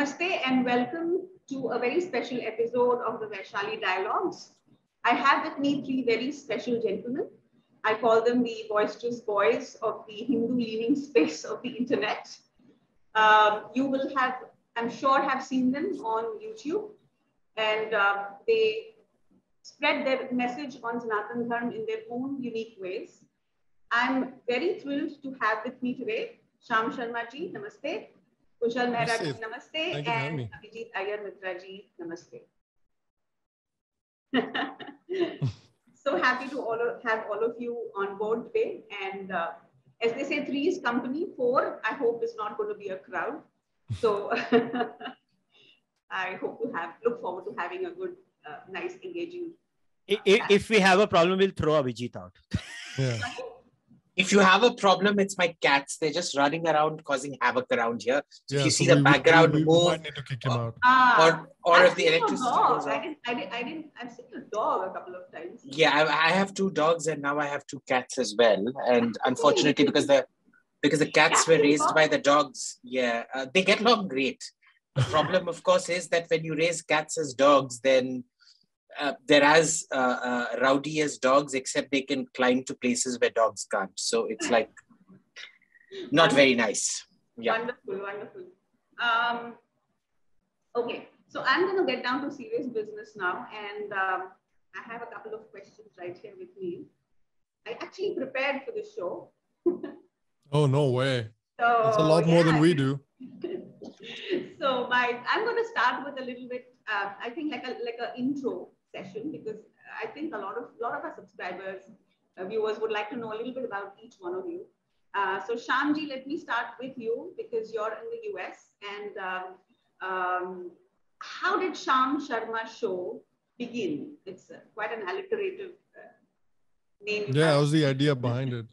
Namaste and welcome to a very special episode of the Vaishali Dialogues. I have with me three very special gentlemen. I call them the boisterous boys of the Hindu-leaning space of the internet. You will have, I'm sure, have seen them on YouTube, and they spread their message on Sanatan Dharma in their own unique ways. I'm very thrilled to have with me today Sham Sharma ji, namaste. Kushal Mehra ji, namaste. And Abhijit-Iyer Mitra ji, namaste. So happy to have all of you on board today. And as they say, three is company, four, I hope is not going to be a crowd. So I hope to look forward to having a good, nice, engaging. If we have a problem, we'll throw Abhijit out. Yeah. If you have a problem, it's my cats. They're just running around causing havoc around here. So if you see the background move, might need to kick him out. or if the electricity goes off. I've seen a dog a couple of times. Yeah, I have two dogs and now I have two cats as well. And unfortunately, because the cats were raised by the dogs, they get along great. The problem, of course, is that when you raise cats as dogs, then they're as rowdy as dogs, except they can climb to places where dogs can't. So it's like not very nice. Yeah. Wonderful, wonderful. Okay, so I'm going to get down to serious business now, and I have a couple of questions right here with me. I actually prepared for the show. Oh, no way. So, that's a lot more than we do. So I'm going to start with a little bit, I think like a intro session, because I think a lot of our subscribers, viewers would like to know a little bit about each one of you. So Shamji, let me start with you because you're in the US. And how did Sham Sharma Show begin? It's quite an alliterative name. Yeah, that was the idea behind it.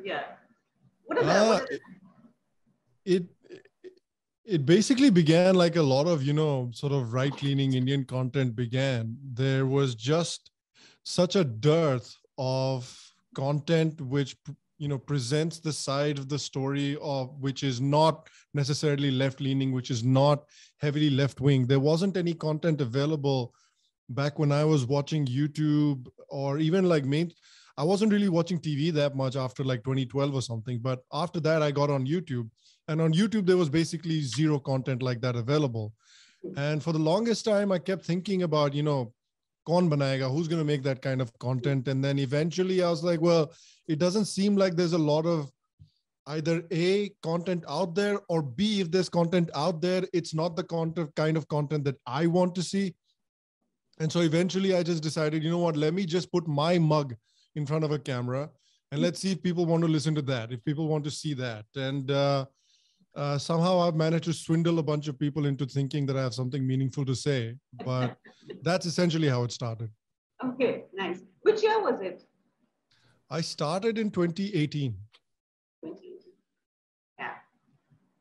Yeah. What is that? It basically began like a lot of, sort of right-leaning Indian content began. There was just such a dearth of content which, presents the side of the story of which is not necessarily left-leaning, which is not heavily left-wing. There wasn't any content available back when I was watching YouTube, or even like I wasn't really watching TV that much after like 2012 or something. But after that, I got on YouTube. And on YouTube, there was basically zero content like that available. And for the longest time, I kept thinking about, kaun banayega, who's going to make that kind of content? And then eventually I was like, well, it doesn't seem like there's a lot of either A, content out there, or B, if there's content out there, it's not the kind of content that I want to see. And so eventually I just decided, you know what, let me just put my mug in front of a camera and let's see if people want to listen to that, if people want to see that. And somehow I've managed to swindle a bunch of people into thinking that I have something meaningful to say, but that's essentially how it started. Okay, nice. Which year was it? I started in 2018. Yeah.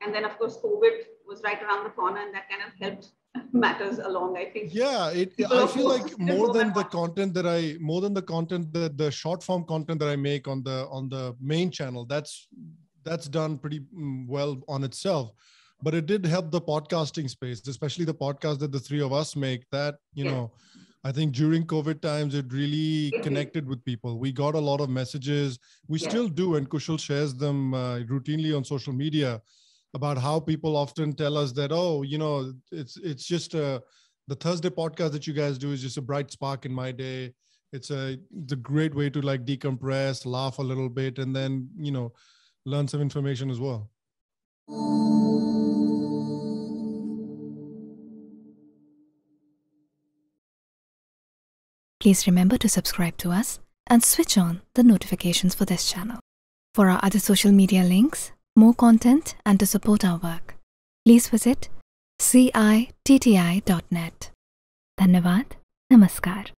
And then of course, COVID was right around the corner and that kind of helped matters along, I think. Yeah, I feel like more than the content that the short form content that I make on the main channel, that's done pretty well on itself, but it did help the podcasting space, especially the podcast that the three of us make. That, I think during COVID times, it really connected with people. We got a lot of messages. We still do, and Kushal shares them routinely on social media about how people often tell us that, it's just the Thursday podcast that you guys do is just a bright spark in my day. It's a great way to like decompress, laugh a little bit, and then, learn some information as well. Please remember to subscribe to us and switch on the notifications for this channel. For our other social media links, more content, and to support our work, please visit citti.net. Dhanyavad. Namaskar.